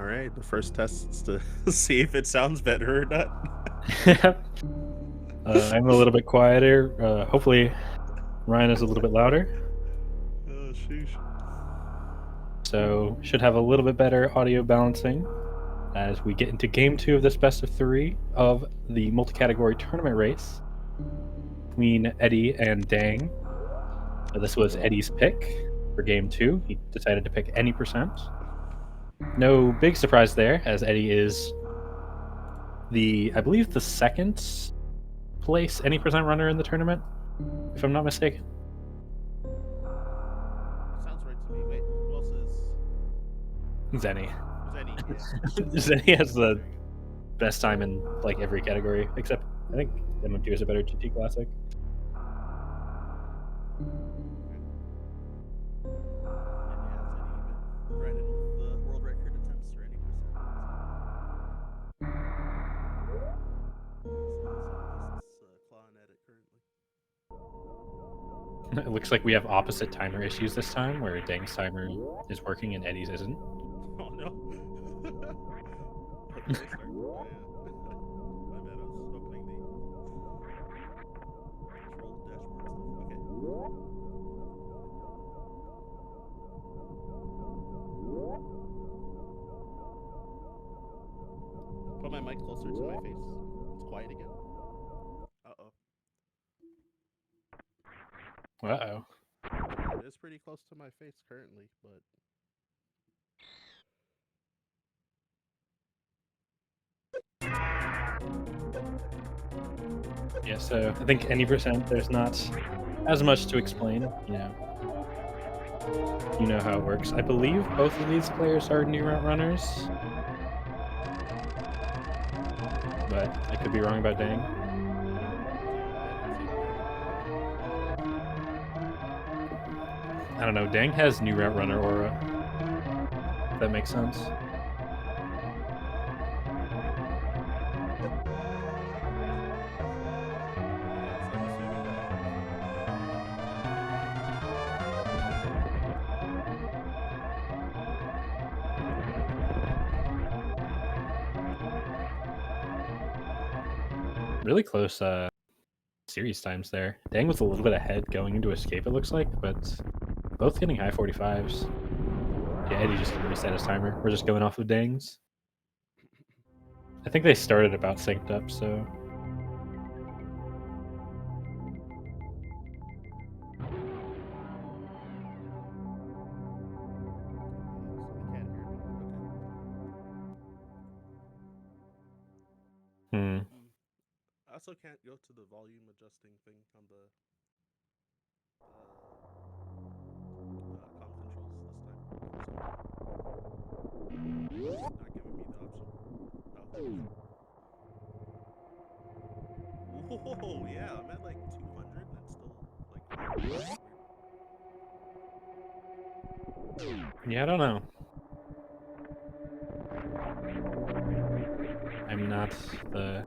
All right, the first test is to see if it sounds better or not. I'm a little bit quieter. Hopefully, Ryan is a little bit louder. Oh, sheesh. So, should have a little bit better audio balancing as we get into game 2 of this best of 3 of the multi-category tournament race between Eddie and Dang. This was Eddie's pick for game 2. He decided to pick any percent. No big surprise there, as Eddie is I believe the second place any percent runner in the tournament, if I'm not mistaken. Sounds right to me. Wait, who else is Zenny. Zenny? Yeah. Zenny has the best time in like every category, except I think M2 is a better GT classic. And yeah, Zenny even ran in with the world record attempts for any percent. So clawing at it currently. It looks like we have opposite timer issues this time, where Dang's timer is working and Eddie's isn't. Oh no. Did I start? Oh yeah. My bad. I was opening the control dashboard stuff. Okay. Put my mic closer to my face. It's quiet again. Uh-oh. Uh-oh. Yeah, it is pretty close to my face currently, but Yeah, so I think any percent, there's not as much to explain, you know how it works. I believe both of these players are new route runners, but I could be wrong about Dang. I don't know, Dang has new route runner aura. If that makes sense. Really close series times there. Dang was a little bit ahead going into escape, it looks like, but both hitting high 45s. Yeah, Eddie just didn't reset his timer. We're just going off of Dang's. I think they started about synced up, so. I also can't go to the volume adjusting thing on the comm controls this time. Not giving me the option. Oh, there we go. Whoa, yeah, I'm at like 200 and it's still like weird. Yeah, I don't know. I'm not the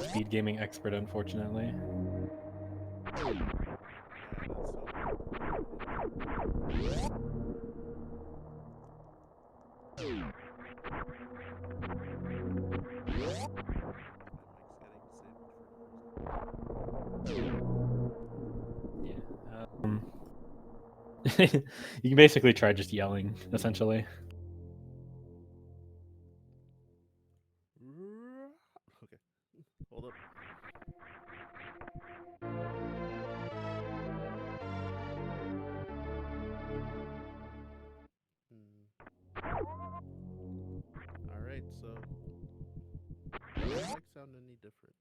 speed gaming expert, unfortunately. You can basically try just yelling, essentially. Okay, hold up. All right, so does the mic sound any different?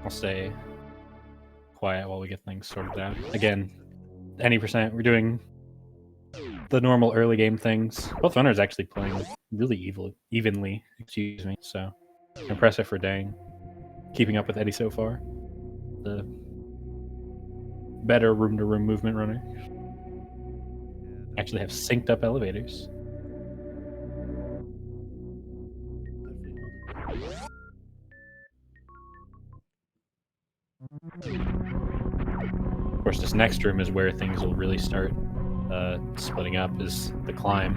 I'll stay quiet while we get things sorted out. Again, any percent, we're doing the normal early game things. Both runners actually playing really evenly, excuse me, so impressive for Dang. Keeping up with Eddie so far. The better room-to-room movement runner. Actually have synced up elevators. Definitely holding down. Of course, this next room is where things will really start splitting up, is the climb.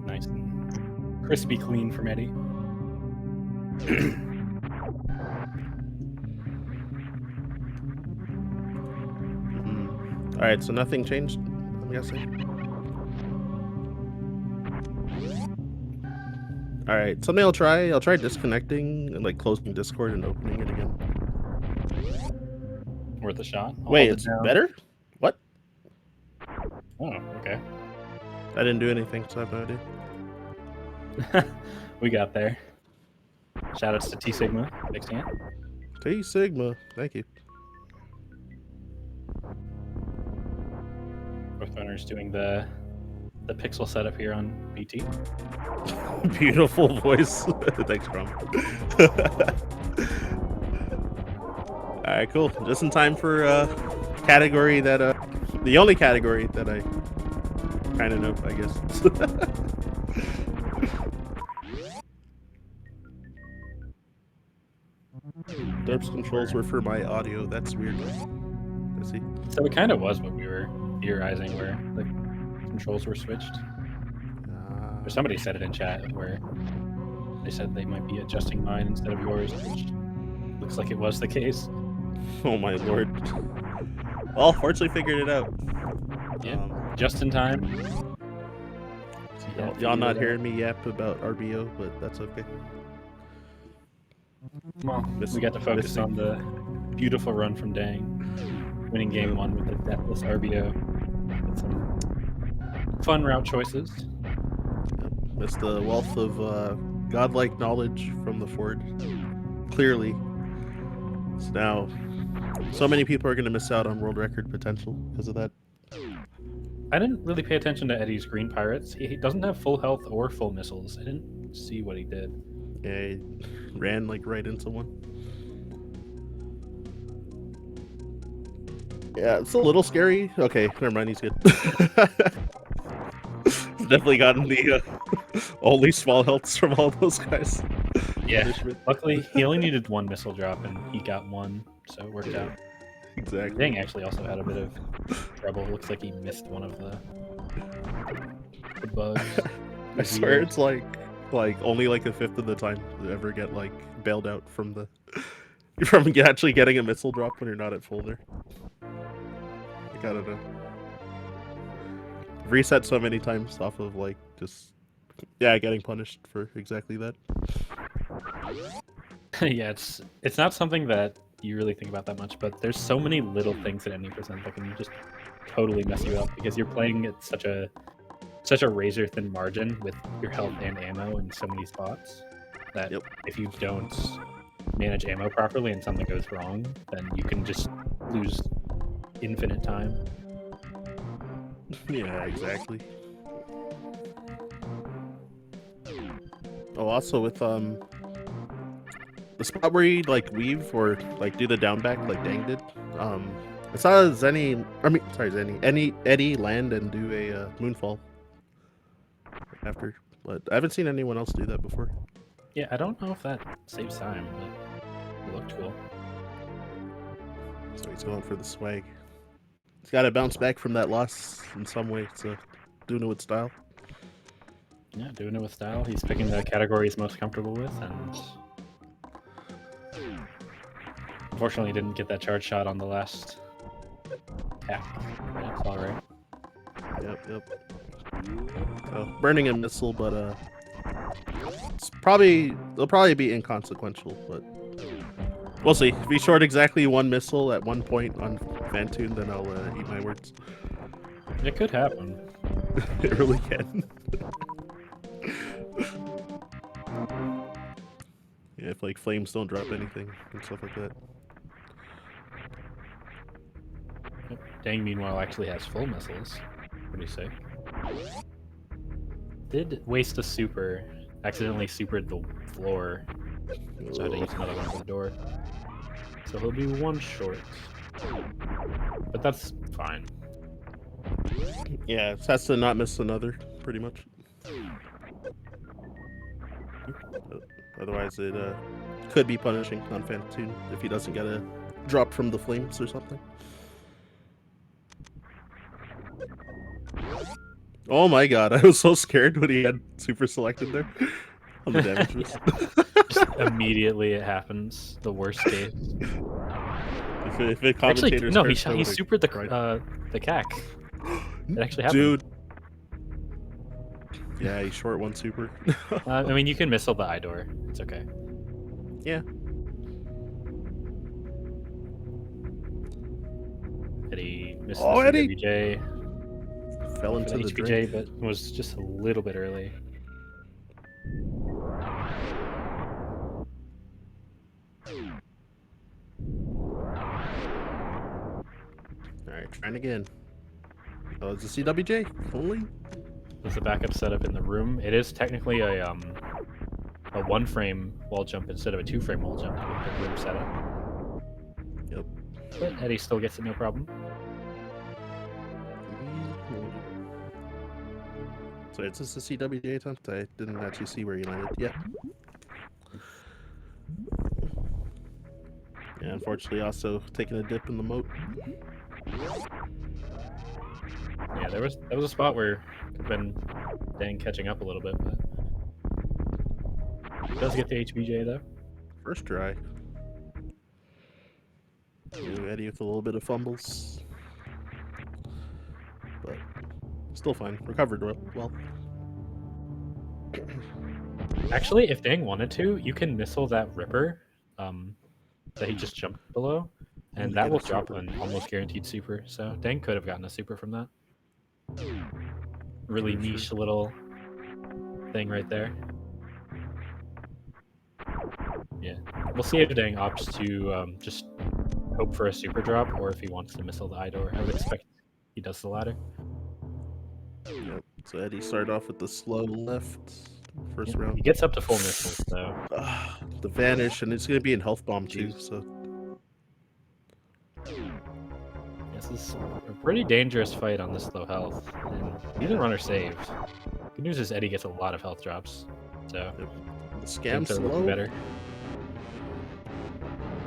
Nice and crispy clean from Eddie. All right, so nothing changed, I'm guessing. All right, something I'll try. I'll try disconnecting and like closing Discord and opening it again. Worth a shot. I'll Wait, hold it it's down. better? What? Oh, okay. I didn't do anything, so I have no idea. We got there. Shoutouts to T Sigma, fixing it. T Sigma, thank you. Runner's doing the pixel setup here on BT. Beautiful voice. Thanks, Crom. All right, cool. Just in time for category that the only category that I kind of know, I guess. Derp's controls were for my audio. That's weird. Let's see. So it kind of was what we were theorizing, where the controls were switched. Or somebody said it in chat where they said they might be adjusting mine instead of yours, which looks like it was the case. Oh my lord. Well, fortunately figured it out. Yeah, just in time. Y'all not hearing me yap about RBO, but that's okay. Well, we got to focus on the beautiful run from Dang, winning game 1 with a deathless RBO. With some fun route choices. Missed the wealth of godlike knowledge from the Ford. Clearly. So now, so many people are going to miss out on world record potential because of that. I didn't really pay attention to Eddie's Green Pirates. He doesn't have full health or full missiles. I didn't see what he did. Yeah, he ran like right into one. Yeah, it's a little scary. Okay, never mind, he's good. Definitely gotten the only small healths from all those guys. Yeah, luckily he only needed 1 missile drop and he got 1, so it worked out. Exactly. Dang actually also had a bit of trouble. Looks like he missed one of the bugs. I swear it's like only like a fifth of the time you ever get like bailed out from the from actually getting a missile drop when you're not at full there. Like, I don't know. Reset so many times off of like just getting punished for exactly that. Yeah, it's not something that you really think about that much, but there's so many little things at any percent that can just totally mess you up because you're playing at such a razor thin margin with your health and ammo in so many spots that if you don't manage ammo properly and something goes wrong, then you can just lose infinite time. Yeah, exactly. Oh, also with the spot where you like weave or like do the down back like Dang did, I saw Eddie land and do a moonfall after, but I haven't seen anyone else do that before. Yeah, I don't know if that saves time, but it looked cool. So he's going for the swag. He's got to bounce back from that loss in some way, so doing it with style. Yeah, doing it with style. He's picking the category he's most comfortable with, and unfortunately didn't get that charge shot on the last attack. That's all right. Yep. Burning a missile, but it'll probably be inconsequential, but we'll see. If he short exactly 1 missile at 1 point on Fantoon, then I'll eat my words. It could happen. It really can. Yeah, if like flames don't drop anything and stuff like that. Dang, meanwhile, actually has full missiles. Pretty sick. Did waste a super. Accidentally supered the floor So I had to use another one for the door. So he'll be one short. But that's fine. Yeah, it has to not miss another, pretty much. Otherwise, it could be punishing on Fantoon if he doesn't get a drop from the flames or something. Oh my god, I was so scared when he had super selected there on the damage boost. Just immediately it happens. The worst case. If it Actually, commentators no, first, I he would've supered the cried. CAC. It actually happened. Dude. Yeah, he short one super. I mean, you can missile the eye door. It's okay. Yeah. Eddie missed Oh, the Eddie! CWJ. Fell For into the HPJ, drink. but was just a little bit early. Alright, trying again. Oh, it's a CWJ only? There's the backup setup in the room. It is technically a one-frame wall jump instead of a two-frame wall jump with the room setup. Yep. But Eddie still gets it no problem. So it's just a CWJ attempt. I didn't actually see where he landed. Yeah. Yeah, unfortunately also taking a dip in the moat. Yeah, there was a spot where could have been Dang catching up a little bit, but does get the HBJ though. First try. Ooh, Eddie with a little bit of fumbles. But still fine. Recovered well. Actually, if Dang wanted to, you can missile that Ripper that he just jumped below, and Ooh, that get will a drop super. an almost guaranteed super. So Dang could have gotten a super from that. Really For sure. niche little thing right there. Yeah, we'll see if Dang opts to just hope for a super drop, or if he wants to missile the eye door. I would expect he does the latter. Yep. So Eddie started off with the slow left first He round. gets up to full missiles though. The vanish, and it's gonna be in health bomb too. Jeez. So This is a pretty dangerous fight on this low health. And neither runner saved. Good news is Eddie gets a lot of health drops, so the scam things are looking slow. better.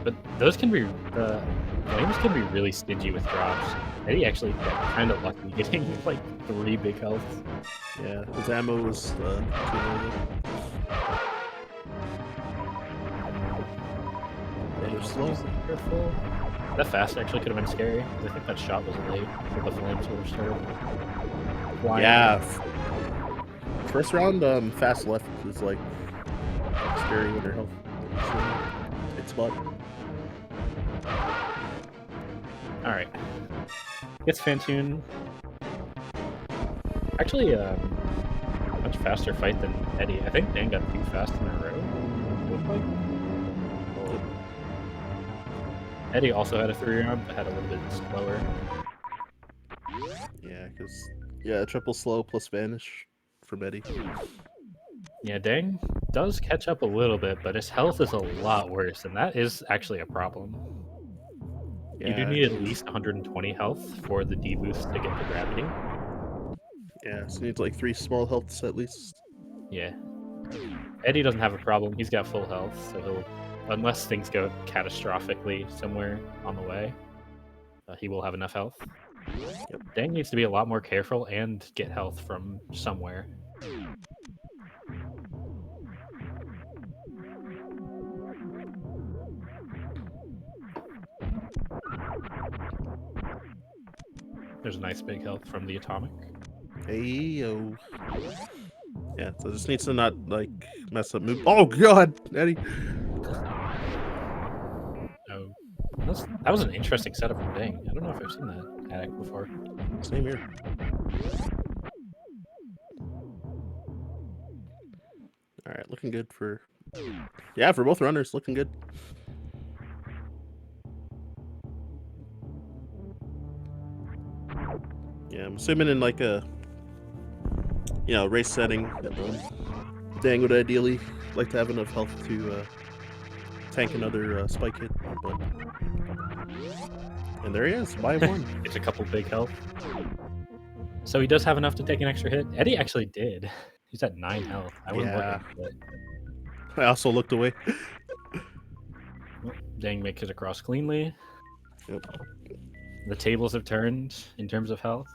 But those can be flames can be really stingy with drops. Eddie actually got kind of lucky getting like 3 big healths. Yeah, his ammo was too low. They're slow. Careful. That fast actually could have been scary, because I think that shot was late, but the flames would have started flying. Yeah. First round, fast left is like scary with their health. It's spot. Alright. Gets Fantoon. Actually, much faster fight than Eddie. I think Dan got 2 fast in a row. It looked like. Eddie also had a 3 round, but had a little bit slower. Yeah, because triple slow plus vanish from Eddie. Yeah, Dang does catch up a little bit, but his health is a lot worse, and that is actually a problem. You do need at least 120 health for the D boost to get the gravity. Yeah, so he needs like 3 small healths at least. Yeah. Eddie doesn't have a problem. He's got full health, so he'll, unless things go catastrophically somewhere on the way, he will have enough health. Yep. Dang needs to be a lot more careful and get health from somewhere. There's a nice big health from the atomic. Hey yo. Yeah, so just needs to not like mess up move. Oh god, Eddie. Oh, that was an interesting setup from Dang. I don't know if I've seen that addict before. Same here. All right, looking good for for both runners, looking good. Yeah, I'm assuming in like a race setting, Dang would ideally like to have enough health to tank another spike hit, but and there he is, by one. It's a couple big health. So he does have enough to take an extra hit. Eddie actually did. He's at 9 health. I wouldn't look Yeah. into it. I also looked away. Well, Dang makes it across cleanly. Yep. The tables have turned in terms of health.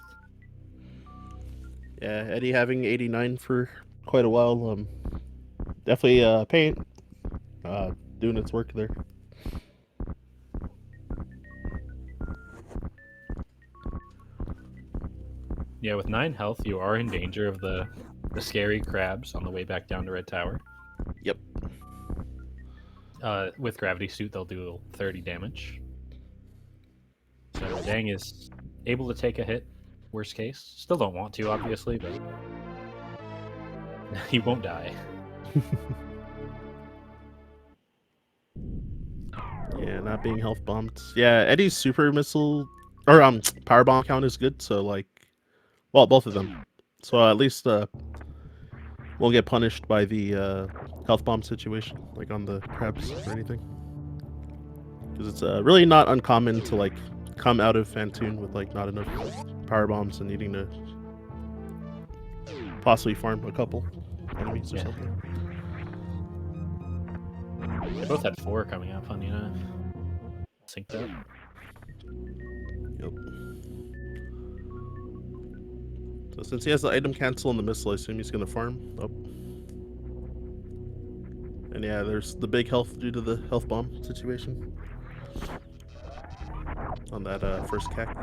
Yeah, Eddie having 89 for quite a while. Definitely paint doing its work there. Yeah, with 9 health, you are in danger of the scary crabs on the way back down to Red Tower. Yep. With Gravity Suit, they'll do 30 damage. So Dang is able to take a hit, worst case. Still don't want to, obviously, but he won't die. Yeah, not being health bombed. Yeah, Eddie's super missile or power bomb count is good, so like, well, both of them. So at least won't get punished by the health bomb situation, like on the crabs or anything. Because it's really not uncommon to like come out of Fantoon with like not enough power bombs and needing to possibly farm a couple enemies or something. They both had 4 coming out, funny enough. Synced up. Yep. So since he has the item cancel and the missile, I assume he's gonna farm. Oh. And yeah, there's the big health due to the health bomb situation on that first cack.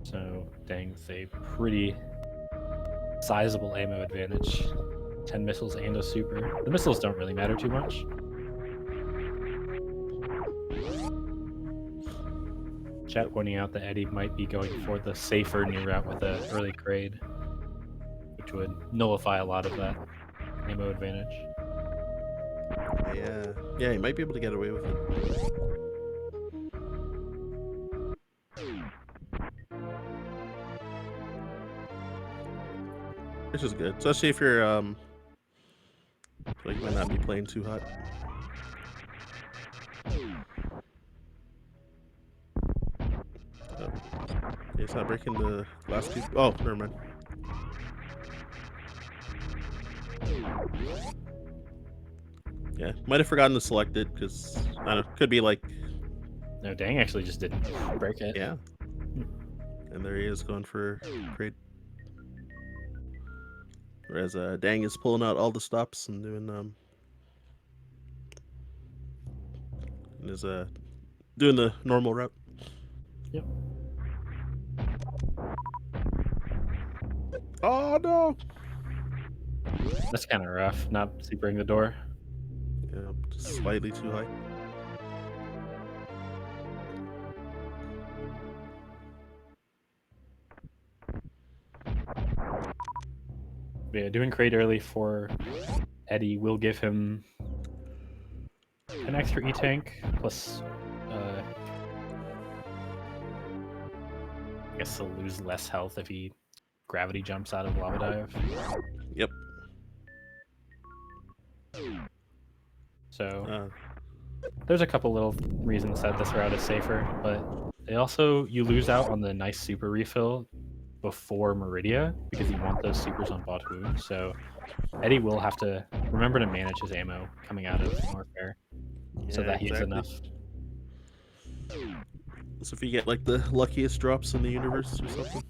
So Dang with a pretty sizable ammo advantage. 10 missiles and a super. The missiles don't really matter too much. Chat pointing out that Eddie might be going for the safer new route with an early grade, which would nullify a lot of that ammo advantage. Yeah, he might be able to get away with it. Which is good, especially if you're like might not be playing too hot. Oh. It's not breaking the last two. Oh, never mind. Yeah, might have forgotten to select it because I don't know. Could be like. No, Dang actually just didn't break it. Yeah. And there he is going for great. Whereas Dang is pulling out all the stops and doing and is doing the normal route. Yep. Oh no! That's kind of rough, not supering the door. Yeah, just slightly too high. But yeah, doing crate early for Eddie will give him an extra E-tank, plus I guess he'll lose less health if he gravity jumps out of Lava Dive. Yep. So there's a couple little reasons that this route is safer, but they also, you lose out on the nice super refill before Meridia because you want those supers on bot wound. So Eddie will have to remember to manage his ammo coming out of Norfair so that he has enough. So if you get like the luckiest drops in the universe or something.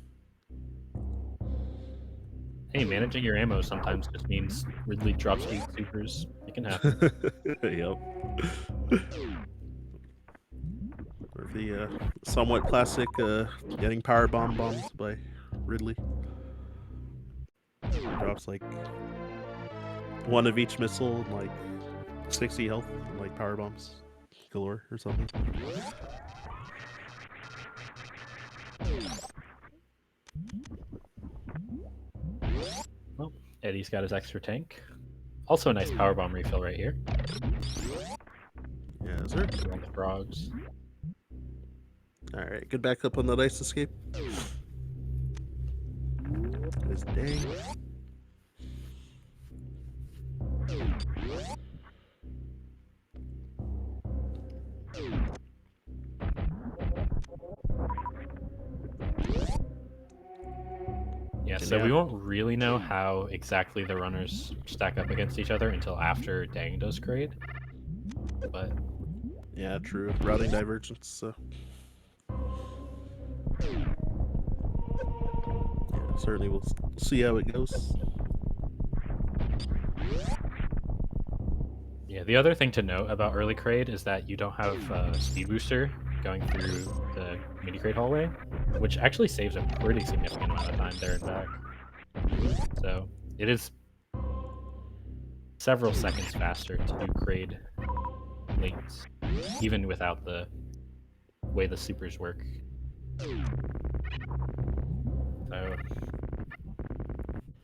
Hey, managing your ammo sometimes just means Ridley drops 8 supers. It can happen. Yep. Or the somewhat classic getting power bombed by Ridley. He drops like one of each missile and like 60 health and like power bombs galore or something. Well, Eddie's got his extra tank. Also a nice power bomb refill right here. Yeah, is there? On the frogs. All right, get back up on that ice escape. This dang. Yeah, And so yeah. we won't really know how exactly the runners stack up against each other until after Dang does grade. But Yeah, true. Routing divergence. So yeah, certainly we'll see how it goes. yeah, the other thing to note about early crate is that you don't have a speed booster going through the mini crate hallway, which actually saves a pretty significant amount of time there and back. So it is several seconds faster to do crate late, even without the way the supers work. So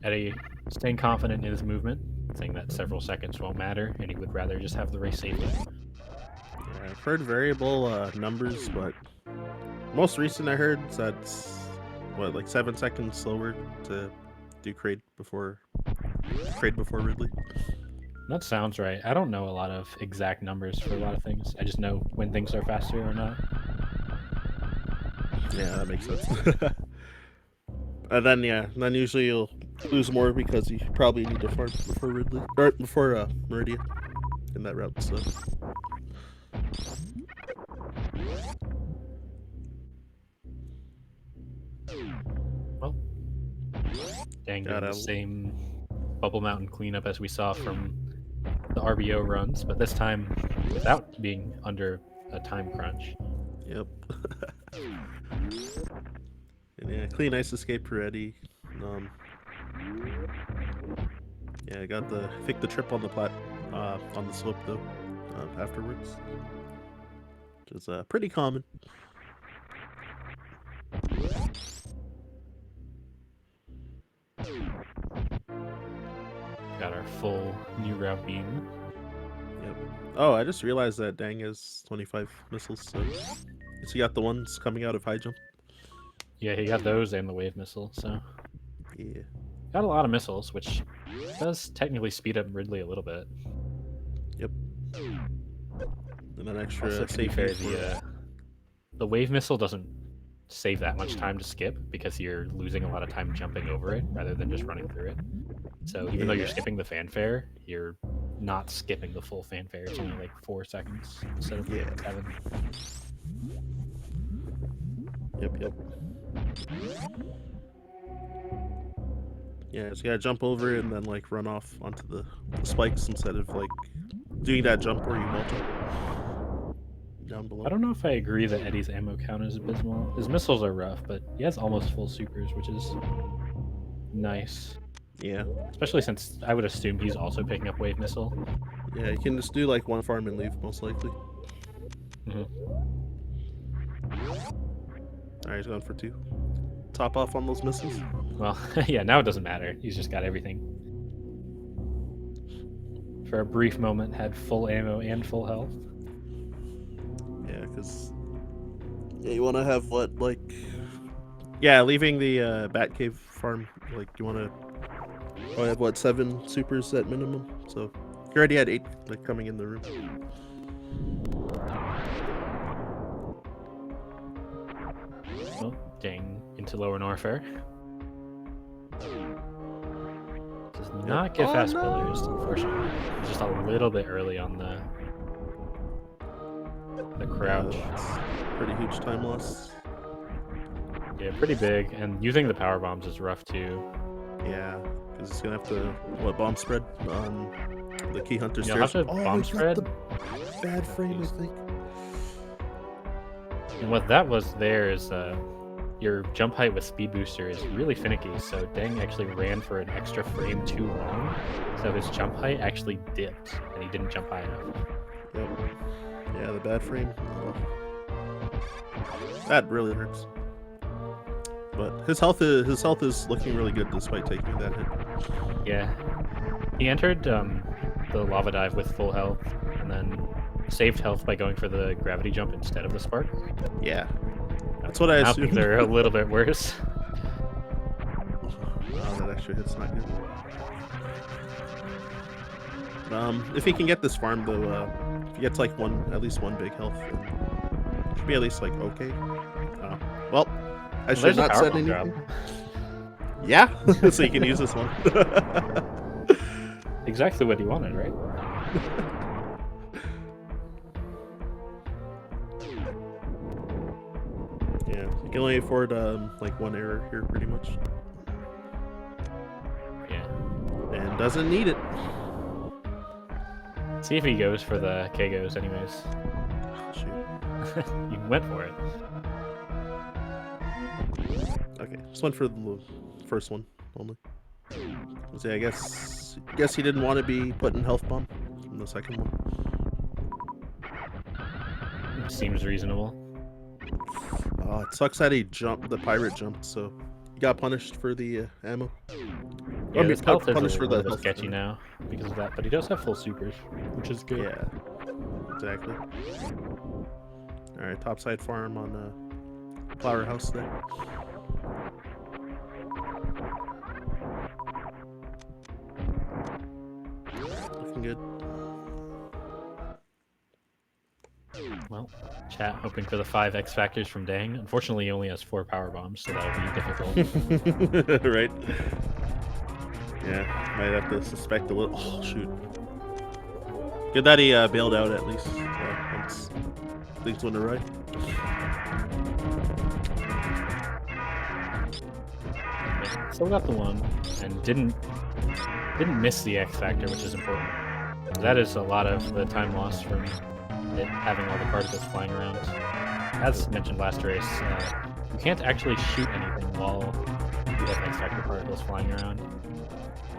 Eddie staying confident in his movement, saying that several seconds won't matter, and he would rather just have the race safety. Yeah, I've heard variable numbers, but most recent I heard that's what, like 7 seconds slower to do crate before Ridley. That sounds right. I don't know a lot of exact numbers for a lot of things. I just know when things are faster or not. Yeah, that makes sense. And then usually you'll lose more because you probably need to farm before Ridley or before Meridian in that route. So Well, Dang doing Gotta- the same Bubble Mountain cleanup as we saw from the RBO runs, but this time without being under a time crunch. Yep. And yeah, clean ice escape for Eddie. Yeah, I got the fake the trip on the on the slope though afterwards, which is pretty common. Got our full new route beam. Yep. Oh, I just realized that Dang has 25 missiles, so guess he got the ones coming out of high jump. Yeah, he got those and the wave missile, so Yeah. got a lot of missiles, which does technically speed up Ridley a little bit. Yep. And then extra Also, to be safety fair, the wave missile doesn't save that much time to skip because you're losing a lot of time jumping over it rather than just running through it. So even though you're skipping the fanfare, you're not skipping the full fanfare. It's only like 4 seconds instead of 7. Yep. Yeah, so you gotta jump over it and then like run off onto the spikes instead of like doing that jump where you multi down below. I don't know if I agree that Eddie's ammo count is abysmal. His missiles are rough, but he has almost full supers, which is nice. Yeah. Especially since I would assume he's also picking up wave missile. Yeah, you can just do like one farm and leave most likely. Alright, he's going for 2. Top off on those missiles. Well, yeah, now it doesn't matter. He's just got everything. For a brief moment, had full ammo and full health. Yeah, because you want to have what, like, leaving the Bat Cave farm, like, you want to have what, 7 supers at minimum. So you already had 8 like coming in the room. Well, Dang into lower Norfair. Does not get fast pillars, unfortunately. Just a little bit early on the crouch. Pretty huge time loss. Yeah, pretty big, and using the power bombs is rough too. Yeah, because it's gonna have to bomb spread on the key hunter You'll stairs. have to bomb spread. Bad frame, I think. And what that was there is your jump height with speed booster is really finicky, so Dang actually ran for an extra frame too long, so his jump height actually dipped, and he didn't jump high enough. Yep. Yeah, the bad frame. That really hurts. But his health is looking really good despite taking that hit. Yeah. He entered the lava dive with full health, and then saved health by going for the gravity jump instead of the spark. Yeah. That's what I Now assumed. things are a little bit worse. Wow, that extra hit's not good. If he can get this farm though, if he gets like at least one big health, then it should be at least like okay. Well, I should There's a not power said bomb anything. drop. Yeah, so you can use this one. Exactly what he wanted, right? Yeah, you can only afford like one error here, pretty much, Yeah. and doesn't need it. See if he goes for the Kagos anyways. Shoot. You went for it. Okay, just went for the first one only. So yeah, I guess he didn't want to be putting health bomb in the second one. Seems reasonable. It sucks that the pirate jumped, so he got punished for the ammo. Yeah, Or his health is punished a for the little bit health. sketchy now because of that, but he does have full supers, which is good. Yeah, exactly. Alright, topside farm on Flower House there. Looking good. Well, chat hoping for the 5 X factors from Dang. Unfortunately, he only has 4 power bombs, so that'll be difficult. Right. Yeah, might have to suspect a little. Oh, shoot. Good that he bailed out at least once things went awry. Still got the 1, and didn't miss the X factor, which is important. That is a lot of the time lost from it having all the particles flying around. As mentioned last race, you can't actually shoot anything while you have X factor particles flying around.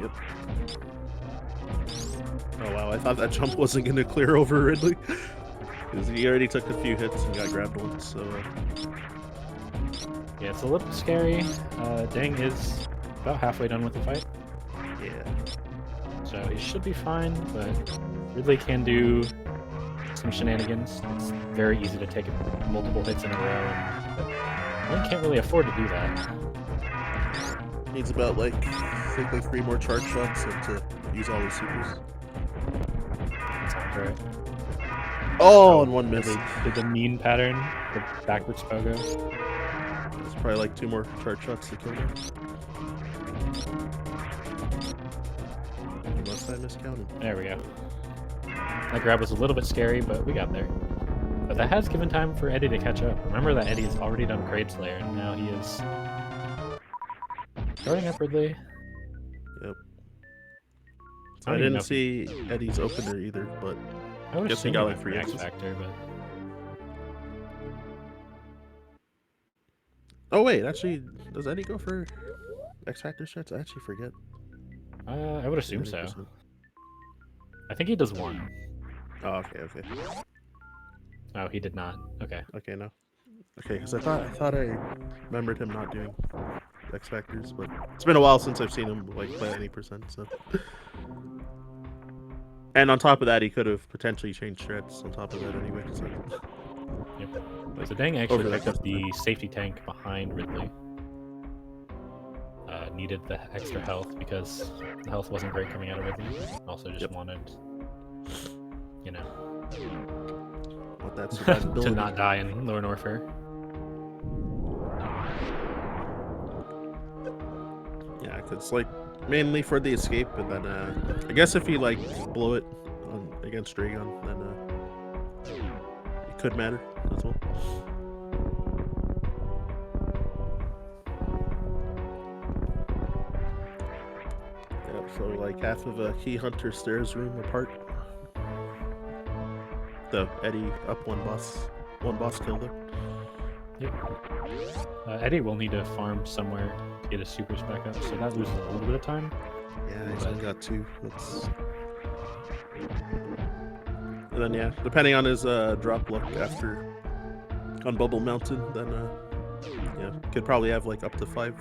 Yep. Oh wow, I thought that jump wasn't going to clear over Ridley. Because he already took a few hits and got grabbed once, so... Yeah, it's a little scary. Dang is about halfway done with the fight. Yeah. So he should be fine, but Ridley can do some shenanigans. It's very easy to take multiple hits in a row, and Link can't really afford to do that. Needs about like, I think like 3 more charge shots and to use all his supers. Sounds right. Oh, and one miss. Ridley did the mean pattern, the backwards pogo. There's probably like 2 more charge shots to kill him. Unless I miscounted. There we go. That grab was a little bit scary, but we got there. But that has given time for Eddie to catch up. Remember that Eddie has already done Crate Slayer, and now he is starting up Ridley. Yep. I I don't even know didn't if- see Eddie's opener either, but I would guess he assume got went like for 3 X X's. Factor, but Oh wait, actually, does Eddie go for X Factor shots? I actually forget. I would assume so. 90%. I think he does 1. Oh, okay. Oh, he did not. Okay. Okay, no. Okay, because I thought I remembered him not doing X Factors, but it's been a while since I've seen him like play any percent, so. And on top of that, he could have potentially changed shreds on top of that anyway, so. Yep. So Dang actually Over that picked up customer. the safety tank behind Ridley. Needed the extra health because the health wasn't great coming out of Ridley. Also just wanted, you know, What that to survivability. not die in Lower Norfair. Yeah, because like mainly for the escape, and then I guess if you like blow it against Dragon, then it could matter as well. Yeah, so like half of a Key Hunter stairs room apart. The Eddie up one boss killed her. Yep. Eddie will need to farm somewhere to get his supers back up, so that loses a little bit of time. Yeah, he's only got 2. That's... And then yeah, depending on his drop luck after on Bubble Mountain, then yeah, could probably have like up to 5,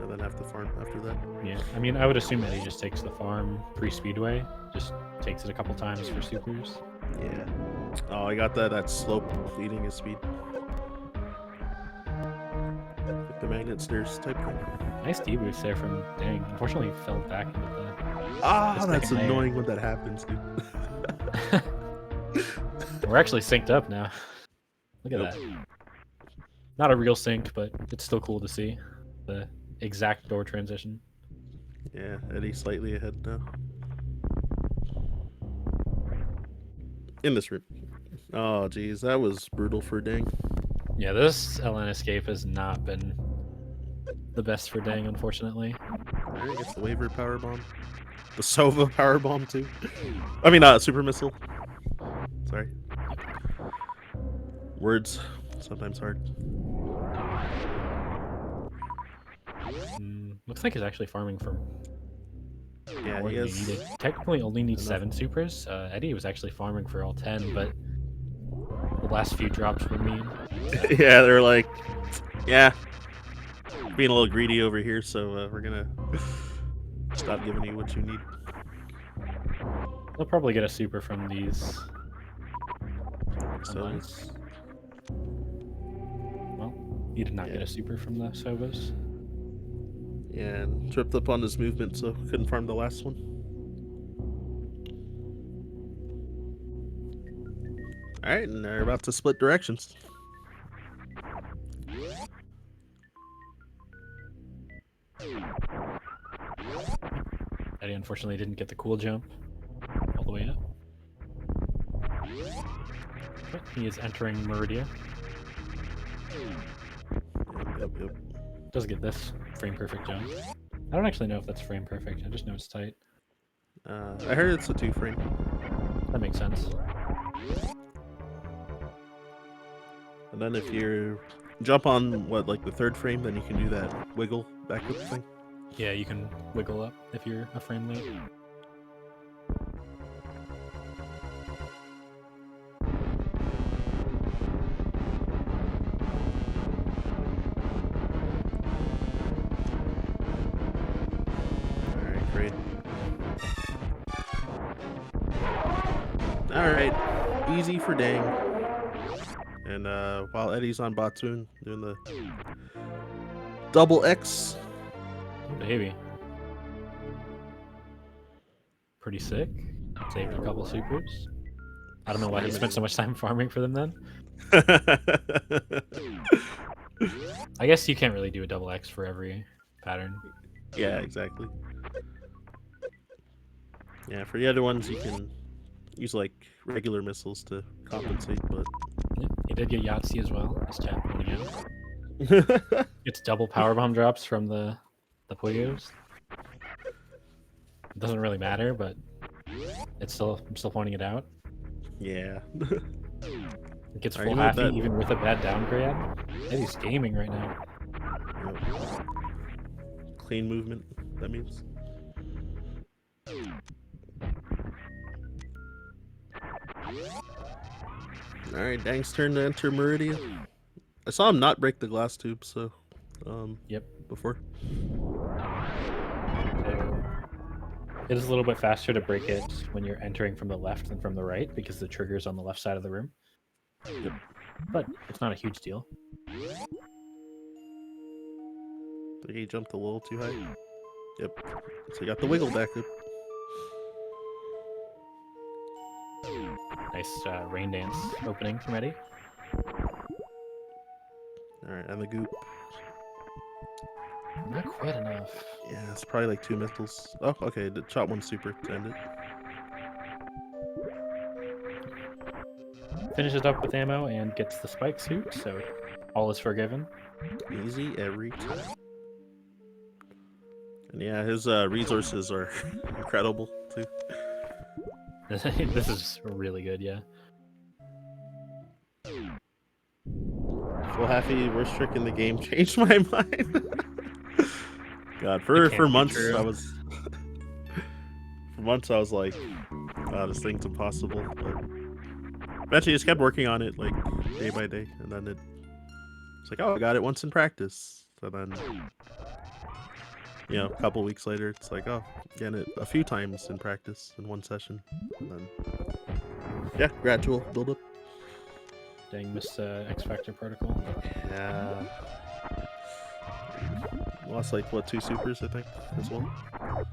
and then have to farm after that. Yeah, I mean, I would assume Eddie just takes the farm pre-speedway, just takes it a couple times for supers. Yeah. Oh, I got that slope eating his speed. magnet stairs type thing. Nice D-boost there from Dang. Unfortunately, he fell back into the... Ah, the that's second layer. annoying when that happens, dude. We're actually synced up now. Look at Yep. that. Not a real sync, but it's still cool to see the exact door transition. Yeah, Eddie's slightly ahead now. In this room. Oh, geez, that was brutal for Dang. Yeah, this LN escape has not been the best for Dang, unfortunately. Alright, gets the waiver power bomb. The Sova power bomb too. I mean, super missile. Sorry. Words sometimes hard. Looks like he's actually farming for Yeah, more he than he has. needed. Technically, only needs enough. 7 supers. Eddie was actually farming for all 10, but the last few drops were mean. Yeah, they're like, yeah, being a little greedy over here, so we're gonna stop giving you what you need. They'll probably get a super from these. So Unless... Well, he did not get a super from the Sovas. yeah, and tripped up on his movement, so couldn't farm the last one. All right, and they're about to split directions. Eddie unfortunately didn't get the cool jump all the way up. But he is entering Meridia. Yep. Does get this frame perfect jump. I don't actually know if that's frame perfect. I just know it's tight. I heard it's a 2-frame. That makes sense. And then if you jump on like the 3rd frame, then you can do that wiggle backward thing. Yeah, you can wiggle up if you're a frame late. Alright, great. Alright, easy for Dang. And while Eddie's on Botsoon doing the double X. Oh, baby. Pretty sick. Saved a couple supers. I don't know why he spent so much time farming for them then. I guess you can't really do a double X for every pattern. Yeah, exactly. Yeah, for the other ones you can use like regular missiles to compensate, but Yeah, he did get Yahtzee as well. As chat pointing out. It's double powerbomb drops from the Puyos. It doesn't really matter, but I'm still pointing it out. yeah. It gets Are full you with half that? even with a bad downgrade. Eddie's gaming right now. Yep. Clean movement, that means. Alright, Dang's turn to enter Meridia. I saw him not break the glass tube, so Yep. before. So it is a little bit faster to break it when you're entering from the left than from the right because the trigger's on the left side of the room. Yep. But it's not a huge deal. I think he jumped a little too high. Yep. So he got the wiggle back up. Nice rain dance opening from Eddie. Alright, and the goop. Not quite enough. Yeah, it's probably like 2 missiles. Oh, okay, the shot 1 super to end it. Finishes up with ammo and gets the spike suit, so all is forgiven. Easy every time. And yeah, his resources are incredible too. This is really good, yeah. Full halfy, worst trick in the game, changed my mind. God, for can't be months true. I was for months I was like, this thing's impossible. But eventually, just kept working on it like day by day, and then it's like, oh, I got it once in practice. So then, a couple weeks later, it's like, oh, getting it a few times in practice in one session, and then yeah, gradual build up. Dang, missed X Factor protocol. Yeah. Lost like what, 2 supers I think as well.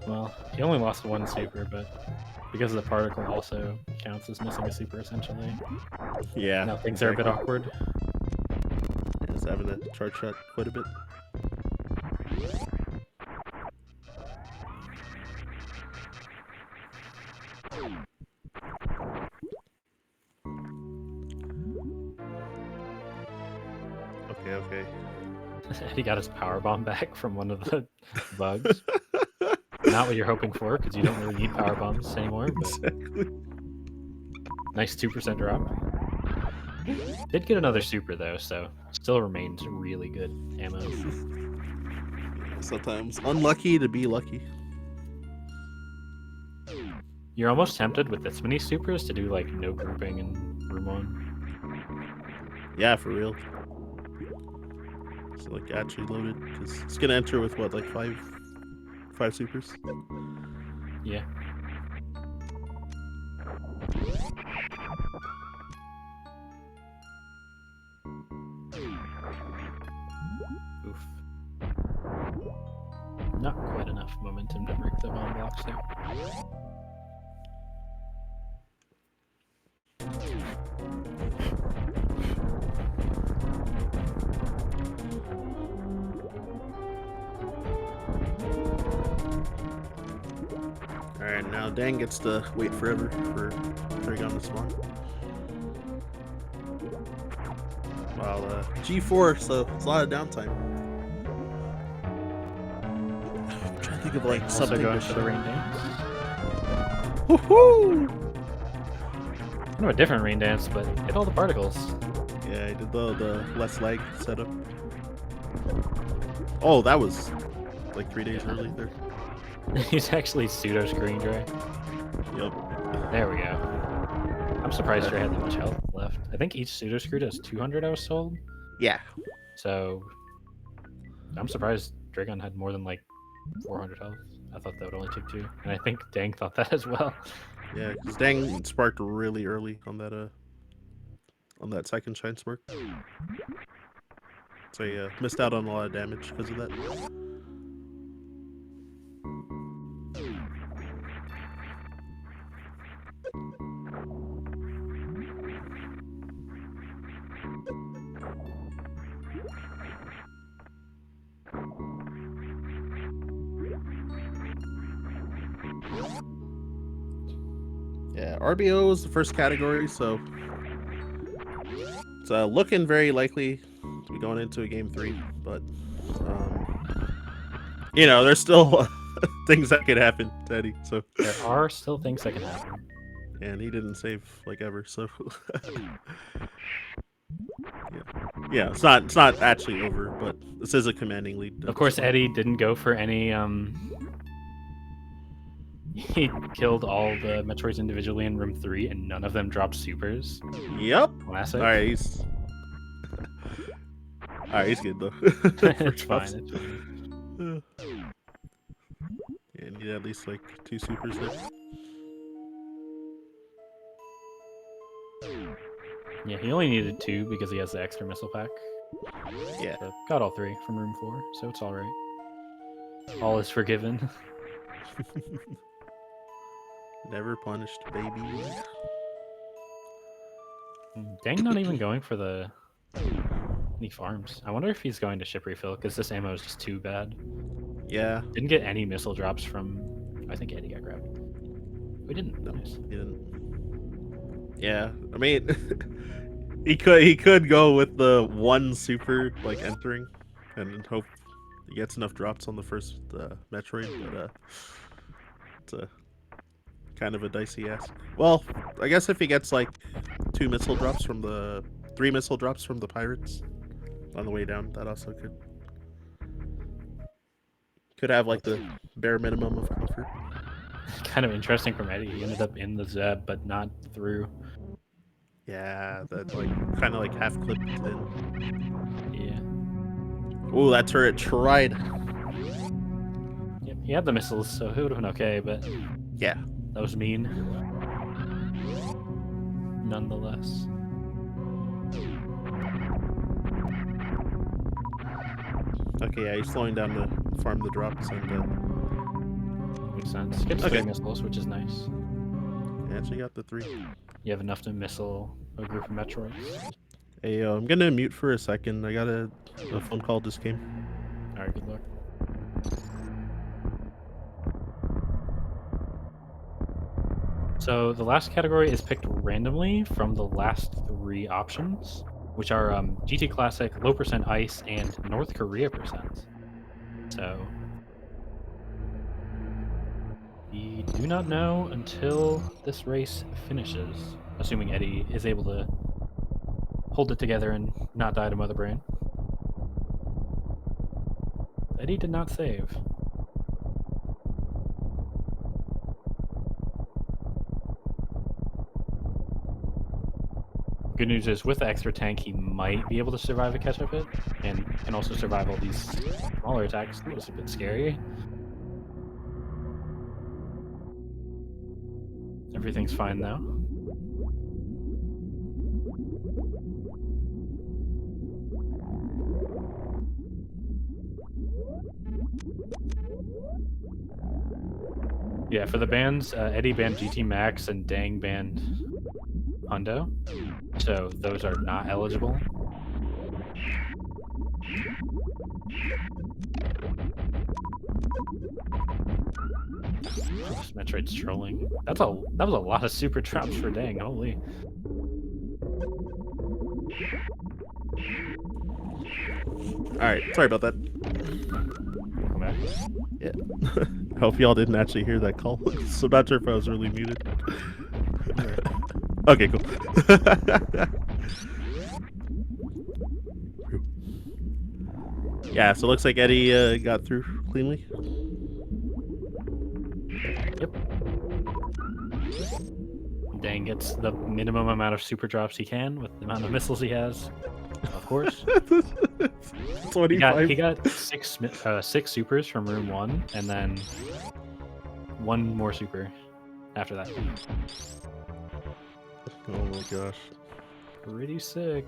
Well, he only lost 1 super, but because the particle also counts as missing a super essentially. Yeah. Now things are a bit awkward. Yeah, he's having to charge shot quite a bit. Okay. He got his power bomb back from one of the bugs. Not what you're hoping for, because you don't really need power bombs anymore. But Exactly. nice 2% drop. Did get another super though, so still remains really good ammo. Sometimes unlucky to be lucky. You're almost tempted with this many supers to do like no grouping in room 1. Yeah, for real. So like actually loaded, because it's gonna enter with what, like five supers. Yeah. Oof. Not quite enough momentum to break the bomb blocks there. Alright, now Dan gets to wait forever for Dragon to spawn. Well, G4, so it's a lot of downtime. I'm trying to think of like Also something going to for the show. rain dance. Woohoo! Kind of a different rain dance, but hit all the particles. Yeah, I did the less lag setup. Oh, that was like 3 days early there. He's actually pseudo screen Dre. Yep. There we go. I'm surprised Dre had that much health left. I think each pseudo screw does 200 I was told. Yeah. So I'm surprised Dragon had more than like 400 health. I thought that would only take 2. And I think Dang thought that as well. Yeah, because Dang sparked really early on that second shine spark. So yeah, missed out on a lot of damage because of that. Yeah, RBO was the first category, so it's looking very likely to be going into a game 3, but you know, there's still things that could happen to Eddie. So There are still things that can happen. and he didn't save like ever, so yeah, it's not actually over, but this is a commanding lead. Of course, Eddie didn't go for any. He killed all the Metroids individually in room 3, and none of them dropped supers. Yep. Classic. All right, he's good though. It's fine. It's fine. Yeah, need at least like 2 supers there. Yeah, he only needed 2 because he has the extra missile pack. Yeah. So got all 3 from room 4, so it's all right. All is forgiven. Never punished, baby. Dang, not even going for the any farms. I wonder if he's going to ship refill because this ammo is just too bad. Yeah. Didn't get any missile drops from. I think Eddie got grabbed. We didn't. No, Nice. he didn't. Yeah, I mean, he could go with the 1 super like entering, and hope he gets enough drops on the first Metroid, but it's a kind of a dicey ask. Well, I guess if he gets like 3 missile drops from the pirates on the way down, that also could have like the bare minimum of comfort. Kind of interesting from Eddie. He ended up in the Zeb, but not through. Yeah, that like kind of like half clipped in. Yeah. Oh, that turret tried. Yep, he had the missiles, so it would have been okay, but Yeah. that was mean. Nonetheless. Okay, yeah, he's slowing down the farm the drops and. Makes sense. Gets Okay. 3 missiles, which is nice. I actually got the 3. You have enough to missile a group of Metroids. Hey, I'm gonna mute for a second. I got a phone call just came. Alright, good luck. So the last category is picked randomly from the last 3 options, which are GT Classic, low percent ice, and North Korea percent. So we do not know until this race finishes, assuming Eddie is able to hold it together and not die to Mother Brain. Eddie did not save. Good news is, with the extra tank, he might be able to survive a catch-up hit, and can also survive all these smaller attacks. That was a bit scary. Everything's fine now. Yeah, for the bans, Eddie banned GT Max and Dang banned Hundo, so those are not eligible. This Metroid's trolling. That was a lot of super drops for Dang. Holy. All right, sorry about that. Welcome back. Yeah. I hope y'all didn't actually hear that call. So I'm not sure if I was really muted. Okay, cool. Yeah, so it looks like Eddie got through cleanly. Yep. Dang gets the minimum amount of super drops he can with the amount of missiles he has. Of course. 25. He got six supers from room 1, and then 1 more super after that. Oh my gosh. Pretty sick.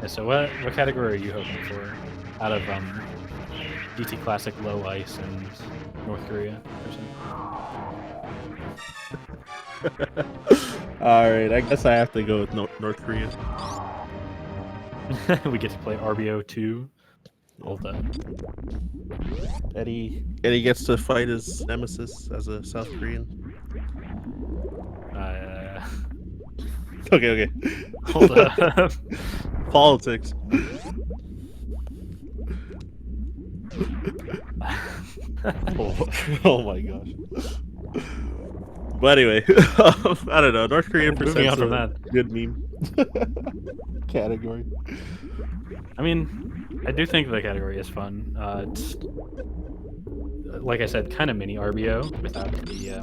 Yeah, so what category are you hoping for out of GT Classic, low ice, and North Korea? Alright, I guess I have to go with North Korea. We get to play RBO 2. Hold up. Eddie gets to fight his nemesis as a South Korean. Okay. Hold up. Politics. Oh my gosh. But anyway, I don't know. North Korean Moving on percent's from a that. good meme category. I mean, I do think the category is fun. It's, like I said, kind of mini RBO without the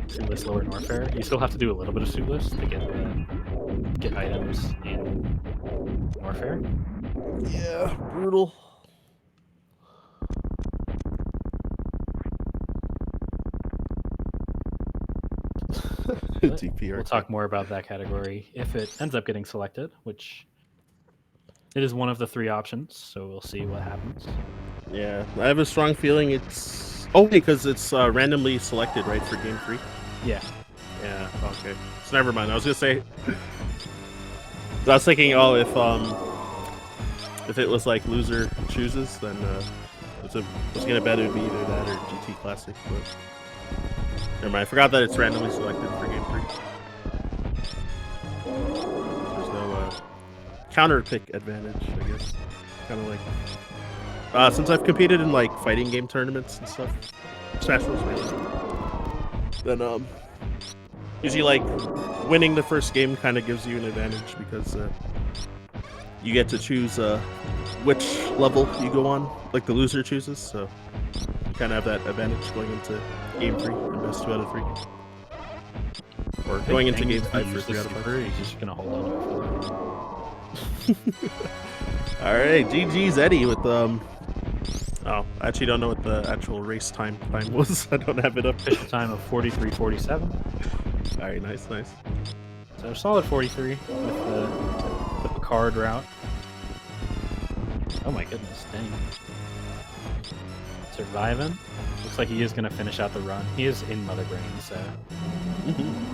suitless lower Norfair. You still have to do a little bit of suitless to get items in Norfair. Yeah, brutal. DPR. We'll talk more about that category if it ends up getting selected, which it is one of the 3 options, so we'll see what happens. Yeah, I have a strong feeling it's... Oh, wait, because it's randomly selected, right, for game 3? Yeah. Yeah, okay. So never mind. I was going to say... I was thinking, oh, if it was like loser chooses, then I was going to bet it would be either that or GT Classic, but... Never mind, I forgot that it's randomly selected for game 3. There's no counter pick advantage, I guess. Kind of like... since I've competed in like fighting game tournaments and stuff, Smash Bros. Then usually like winning the first game kind of gives you an advantage because you get to choose which level you go on, like the loser chooses, so you kind of have that advantage going into game 3 and best 2 out of 3. Or going into game 5 for 3 out of 5. He's just gonna hold on to it for that. Alright, GG's Eddie with oh, I actually don't know what the actual race time was. I don't have it up. Official time of 43:47. Alright, nice. So solid 43 with the Picard route. Oh my goodness, dang. Surviving. Looks like he is going to finish out the run. He is in Mother Brain, so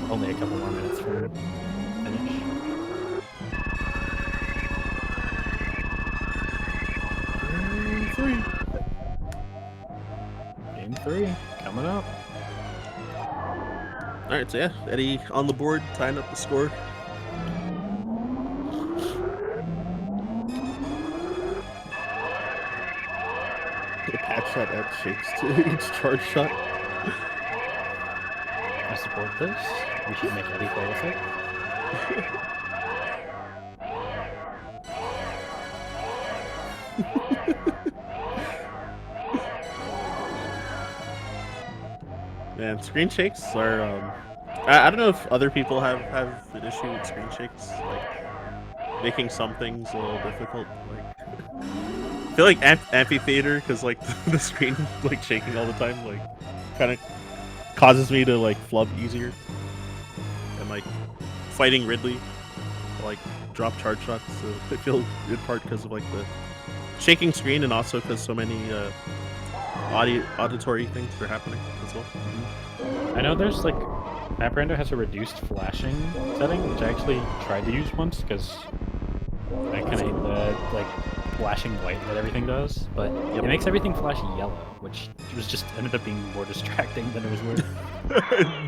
only a couple more minutes for finish. Game 3 coming up. All right, so yeah, Eddie on the board, tying up the score. The patch shot Ed shakes to each charge shot. I support this. We should make Eddie play with it. Man, screen shakes are. I don't know if other people have an issue with screen shakes, like making some things a little difficult. Like, I feel like amphitheater, because like the screen like shaking all the time, like kind of causes me to like flub easier. And like fighting Ridley, like drop charge shots. So I feel in part because of like the shaking screen, and also because so many auditory things are happening as well. I know there's like Map Rando has a reduced flashing setting, which I actually tried to use once because I kind of hate the like flashing white that everything does, but it makes everything flash yellow, which was just ended up being more distracting than it was worth.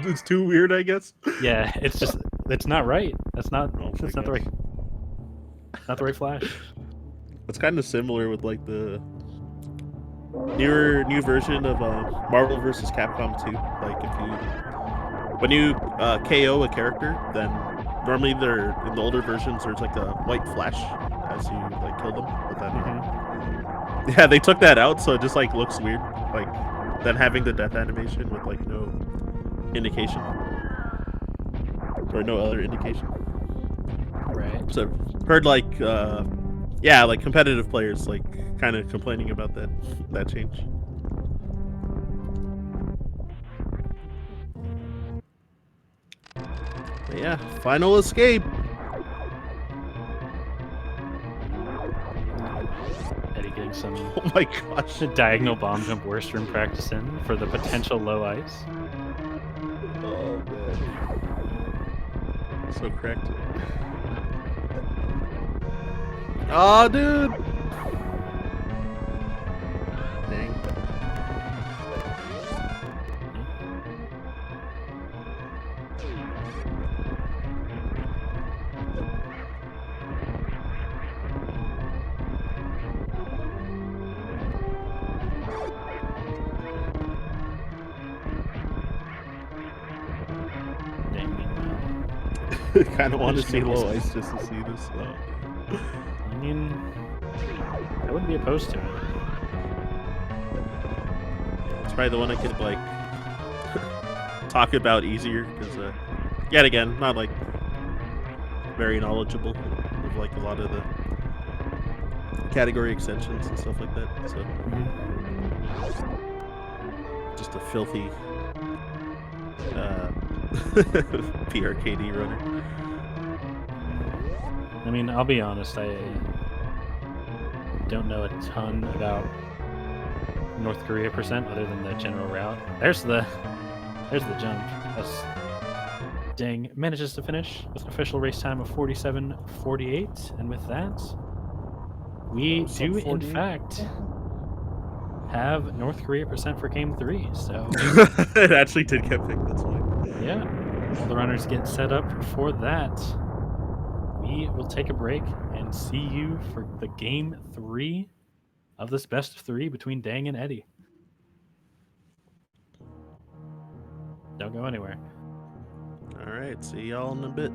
It's too weird, I guess. Yeah, it's not right. That's not Oh that's my not the right flash. It's kind of similar with like the new version of Marvel vs. Capcom 2. Like when you KO a character, then normally they're in the older versions there's like a white flash as you like kill them. But then yeah, they took that out, so it just like looks weird. Like then having the death animation with like no indication or no other indication. Right. So heard like yeah, like competitive players like kind of complaining about that change. But yeah, final escape. Eddie getting some Oh my gosh. diagonal bomb jump worst room practice in for the potential low ice. Oh man. So cracked. Oh dude. Dang. Kind of want to see low ice just to see this. I mean, I wouldn't be opposed to it. It's probably the one I could like talk about easier because, yet again, not like very knowledgeable of like a lot of the category extensions and stuff like that. So just a filthy PRKD runner. I mean, I'll be honest, I don't know a ton about North Korea percent other than the general route. There's the jump. That's dang. Manages to finish with an official race time of 47:48, and with that, we do in fact have North Korea percent for game 3. So It actually did get picked. That's why. yeah, all the runners get set up for that. We will take a break and see you for the game 3 of this best of 3 between Dang and Eddie. Don't go anywhere. All right, see y'all in a bit.